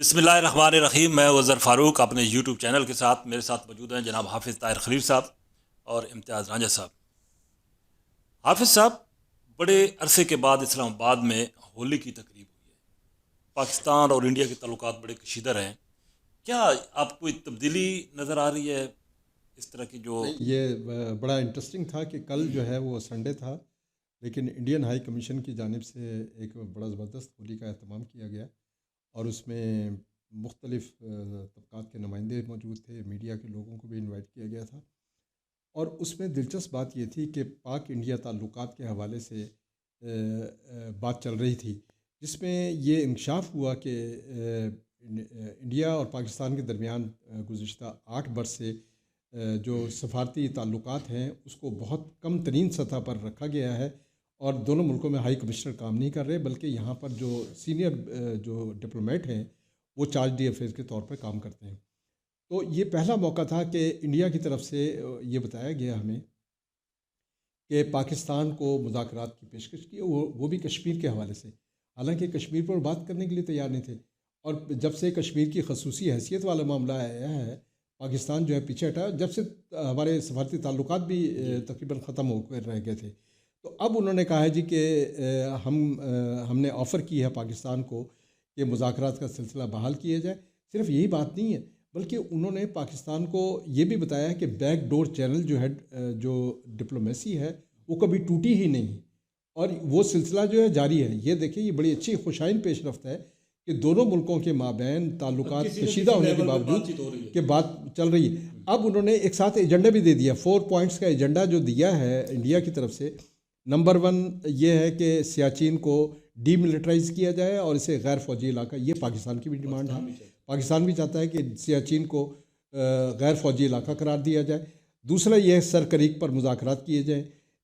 بسم اللہ الرحمن الرحیم. میں وزر فاروق اپنے یوٹیوب چینل کے ساتھ میرے ساتھ موجود ہیں جناب حافظ طاہر خلیل صاحب اور امتیاز رانجھا صاحب. حافظ صاحب، بڑے عرصے کے بعد اسلام آباد میں ہولی کی تقریب ہوئی ہے. پاکستان اور انڈیا کے تعلقات بڑے کشیدہ رہے ہیں. کیا آپ کو کوئی تبدیلی نظر آ رہی ہے اس طرح کی جو نہیں، یہ بڑا انٹرسٹنگ تھا کہ کل جو ہے وہ سنڈے تھا، لیکن انڈین ہائی کمیشن کی جانب سے ایک بڑا زبردست ہولی کا اہتمام کیا گیا اور اس میں مختلف طبقات کے نمائندے موجود تھے، میڈیا کے لوگوں کو بھی انوائٹ کیا گیا تھا. اور اس میں دلچسپ بات یہ تھی کہ پاک انڈیا تعلقات کے حوالے سے بات چل رہی تھی، جس میں یہ انکشاف ہوا کہ انڈیا اور پاکستان کے درمیان گزشتہ 8 برس سے جو سفارتی تعلقات ہیں اس کو بہت کم ترین سطح پر رکھا گیا ہے، اور دونوں ملکوں میں ہائی کمشنر کام نہیں کر رہے، بلکہ یہاں پر جو سینئر جو ڈپلومیٹ ہیں وہ چارج ڈی افیئرز کے طور پر کام کرتے ہیں. تو یہ پہلا موقع تھا کہ انڈیا کی طرف سے یہ بتایا گیا ہمیں کہ پاکستان کو مذاکرات کی پیشکش کی، وہ بھی کشمیر کے حوالے سے. حالانکہ کشمیر پر بات کرنے کے لیے تیار نہیں تھے، اور جب سے کشمیر کی خصوصی حیثیت والا معاملہ آیا ہے پاکستان جو ہے پیچھے ہٹا، جب سے ہمارے سفارتی تعلقات بھی تقریباً ختم ہو کر رہ گئے تھے. تو اب انہوں نے کہا ہے جی کہ ہم نے آفر کی ہے پاکستان کو کہ مذاکرات کا سلسلہ بحال کیا جائے. صرف یہی بات نہیں ہے، بلکہ انہوں نے پاکستان کو یہ بھی بتایا کہ بیک ڈور چینل جو ہے جو ڈپلومیسی ہے وہ کبھی ٹوٹی ہی نہیں، اور وہ سلسلہ جو ہے جاری ہے. یہ دیکھیں، یہ بڑی اچھی خوشائن پیش رفت ہے کہ دونوں ملکوں کے مابین تعلقات کشیدہ ہونے کے باوجود کہ بات چل رہی ہے. اب انہوں نے ایک ساتھ ایجنڈا بھی دے دیا، 4 پوائنٹس کا ایجنڈا جو دیا ہے انڈیا کی طرف سے. نمبر 1 یہ ہے کہ سیاچین کو ڈی ملٹرائز کیا جائے اور اسے غیر فوجی علاقہ، یہ پاکستان کی بھی ڈیمانڈ ہے. پاکستان بھی چاہتا ہے کہ سیاچین کو غیر فوجی علاقہ قرار دیا جائے. دوسرا یہ ہے سر کریک پر مذاکرات کیے جائیں.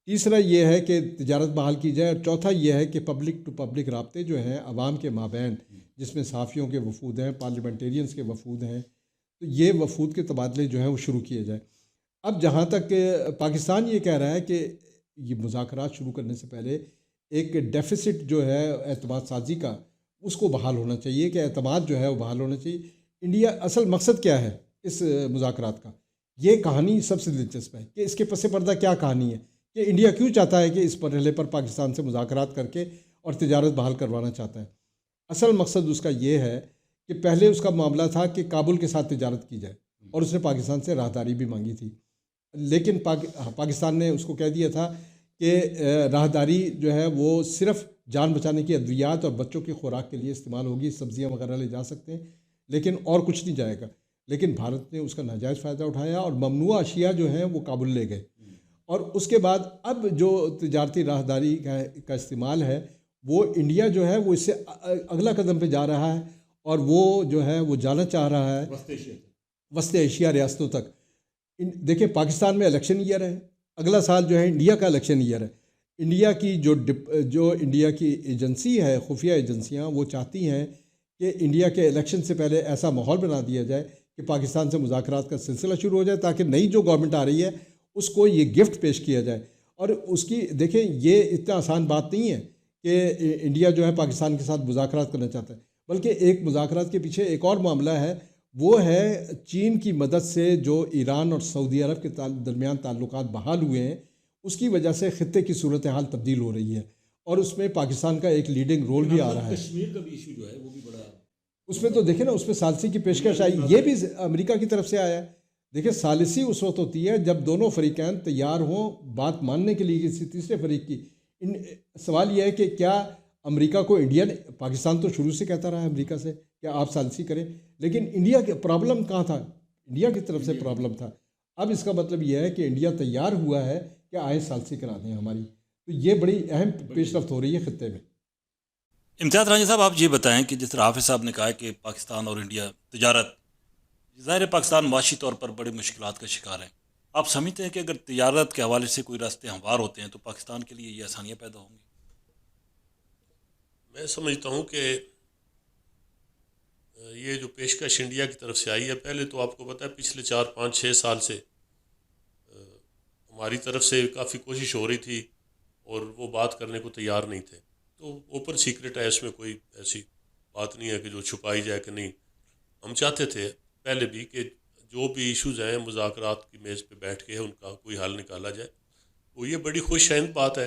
تیسرا یہ ہے کہ تجارت بحال کی جائے. اور چوتھا یہ ہے کہ پبلک ٹو پبلک رابطے جو ہیں عوام کے مابین، جس میں صحافیوں کے وفود ہیں، پارلیمنٹیرینز کے وفود ہیں، تو یہ وفود کے تبادلے جو ہیں وہ شروع کیے جائیں. اب جہاں تک پاکستان یہ کہہ رہا ہے کہ یہ مذاکرات شروع کرنے سے پہلے ایک ڈیفیسٹ جو ہے اعتماد سازی کا، اس کو بحال ہونا چاہیے، کہ اعتماد جو ہے وہ بحال ہونا چاہیے. انڈیا اصل مقصد کیا ہے اس مذاکرات کا؟ یہ کہانی سب سے دلچسپ ہے کہ اس کے پس پردہ کیا کہانی ہے، کہ انڈیا کیوں چاہتا ہے کہ اس مرحلے پر پاکستان سے مذاکرات کر کے اور تجارت بحال کروانا چاہتا ہے. اصل مقصد اس کا یہ ہے کہ پہلے اس کا معاملہ تھا کہ کابل کے ساتھ تجارت کی جائے، اور اس نے پاکستان سے راہداری بھی مانگی تھی، لیکن پاکستان نے اس کو کہہ دیا تھا کہ راہداری جو ہے وہ صرف جان بچانے کی ادویات اور بچوں کی خوراک کے لیے استعمال ہوگی، سبزیاں وغیرہ لے جا سکتے ہیں لیکن اور کچھ نہیں جائے گا. لیکن بھارت نے اس کا ناجائز فائدہ اٹھایا اور ممنوعہ اشیاء جو ہیں وہ کابل لے گئے. اور اس کے بعد اب جو تجارتی راہداری کا استعمال ہے، وہ انڈیا جو ہے وہ اس سے اگلا قدم پہ جا رہا ہے، اور وہ جو ہے وہ جانا چاہ رہا ہے وسط ایشیا ریاستوں تک. دیکھیں، پاکستان میں الیکشن ایئر ہے، اگلا سال جو ہے انڈیا کا الیکشن ایئر ہے. انڈیا کی جو انڈیا کی ایجنسی ہے، خفیہ ایجنسیاں، وہ چاہتی ہیں کہ انڈیا کے الیکشن سے پہلے ایسا ماحول بنا دیا جائے کہ پاکستان سے مذاکرات کا سلسلہ شروع ہو جائے، تاکہ نئی جو گورنمنٹ آ رہی ہے اس کو یہ گفٹ پیش کیا جائے. اور اس کی دیکھیں، یہ اتنا آسان بات نہیں ہے کہ انڈیا جو ہے پاکستان کے ساتھ مذاکرات کرنا چاہتا ہے، بلکہ ایک مذاکرات کے پیچھے ایک اور معاملہ ہے. وہ ہے چین کی مدد سے جو ایران اور سعودی عرب کے درمیان تعلقات بحال ہوئے ہیں، اس کی وجہ سے خطے کی صورتحال تبدیل ہو رہی ہے، اور اس میں پاکستان کا ایک لیڈنگ رول بھی آ رہا ہے. کشمیر کا بھی ایشو جو ہے وہ بھی بڑا، اس میں تو دیکھیں نا، اس میں ثالثی کی پیشکش آئی، یہ بھی امریکہ کی طرف سے آیا ہے. دیکھیں، ثالثی اس وقت ہوتی ہے جب دونوں فریقین تیار ہوں بات ماننے کے لیے کسی تیسرے فریق کی. سوال یہ ہے کہ کیا امریکہ کو انڈیا نے، پاکستان تو شروع سے کہتا رہا ہے امریکہ سے کہ آپ ثالثی کریں، لیکن انڈیا کے پرابلم کہاں تھا؟ انڈیا کی طرف سے پرابلم تھا. اب اس کا مطلب یہ ہے کہ انڈیا تیار ہوا ہے کہ آئے ثالثی کرا دیں ہماری. تو یہ بڑی اہم پیش رفت ہو رہی ہے خطے میں. امتیاز رانجھا صاحب، آپ یہ بتائیں کہ جس طرح حافظ صاحب نے کہا ہے کہ پاکستان اور انڈیا تجارت، ظاہر پاکستان معاشی طور پر بڑی مشکلات کا شکار ہے. آپ سمجھتے ہیں کہ اگر تجارت کے حوالے سے کوئی راستے ہموار ہوتے ہیں تو پاکستان کے لیے یہ آسانیاں پیدا ہوں گی؟ میں سمجھتا ہوں کہ یہ جو پیشکش انڈیا کی طرف سے آئی ہے، پہلے تو آپ کو پتہ ہے پچھلے 4 5 6 سال سے ہماری طرف سے کافی کوشش ہو رہی تھی اور وہ بات کرنے کو تیار نہیں تھے. تو اوپن سیکرٹ ہے، اس میں کوئی ایسی بات نہیں ہے کہ جو چھپائی جائے کہ نہیں ہم چاہتے تھے پہلے بھی کہ جو بھی ایشوز ہیں مذاکرات کی میز پہ بیٹھ کے ان کا کوئی حل نکالا جائے. تو یہ بڑی خوش آئند بات ہے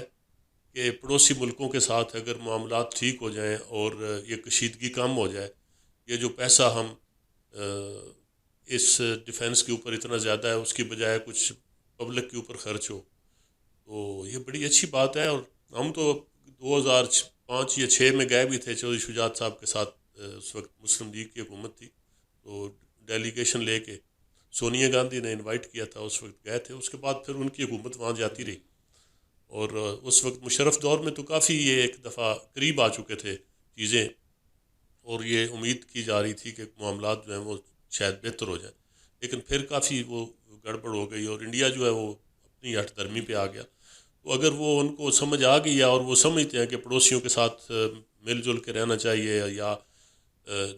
کہ پڑوسی ملکوں کے ساتھ اگر معاملات ٹھیک ہو جائیں اور یہ کشیدگی کم ہو جائے، یہ جو پیسہ ہم اس ڈیفینس کے اوپر اتنا زیادہ ہے اس کی بجائے کچھ پبلک کے اوپر خرچ ہو، تو یہ بڑی اچھی بات ہے. اور ہم تو 2005 یا 6 میں گئے بھی تھے چودھری شجاعت صاحب کے ساتھ. اس وقت مسلم لیگ کی حکومت تھی، تو ڈیلیگیشن لے کے سونیا گاندھی نے انوائٹ کیا تھا، اس وقت گئے تھے. اس کے بعد پھر ان کی حکومت وہاں جاتی رہی، اور اس وقت مشرف دور میں تو کافی یہ ایک دفعہ قریب آ چکے تھے چیزیں، اور یہ امید کی جا رہی تھی کہ معاملات جو ہیں وہ شاید بہتر ہو جائیں. لیکن پھر کافی وہ گڑبڑ ہو گئی اور انڈیا جو ہے وہ اپنی ہٹ درمی پہ آ گیا. تو اگر وہ ان کو سمجھ آ گئی ہے اور وہ سمجھتے ہیں کہ پڑوسیوں کے ساتھ مل جل کے رہنا چاہیے یا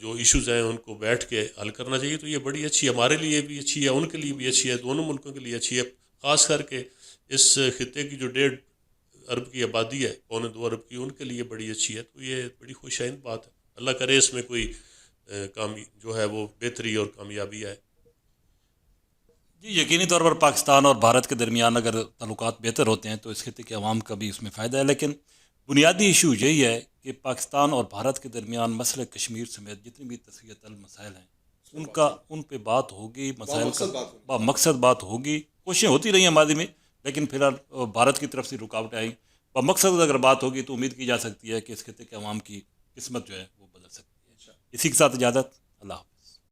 جو ایشوز ہیں ان کو بیٹھ کے حل کرنا چاہیے، تو یہ بڑی اچھی ہے، ہمارے لیے بھی اچھی ہے، ان کے لیے بھی اچھی ہے، دونوں ملکوں کے لیے اچھی ہے. خاص کر کے اس خطے کی جو 1.5 ارب کی آبادی ہے، 1.25 ارب کی، ان کے لیے بڑی اچھی ہے. تو یہ بڑی خوش آئند بات ہے. اللہ کرے اس میں کوئی جو ہے وہ بہتری اور کامیابی آئے. جی یقینی طور پر پاکستان اور بھارت کے درمیان اگر تعلقات بہتر ہوتے ہیں تو اس خطے کے عوام کا بھی اس میں فائدہ ہے، لیکن بنیادی ایشو یہی ہے کہ پاکستان اور بھارت کے درمیان مسئلہ کشمیر سمیت جتنی بھی تصفیہ طلب مسائل ہیں ان پہ بات ہوگی، مسائل کا مقصد بات ہوگی. کوششیں ہوتی رہی ہیں ماضی میں، لیکن فی الحال بھارت کی طرف سے رکاوٹیں آئیں. مقصد اگر بات ہوگی تو امید کی جا سکتی ہے کہ اس خطے کے عوام کی قسمت جو ہے وہ بدل سکتی ہے. اسی کے ساتھ اجازت، اللہ حافظ.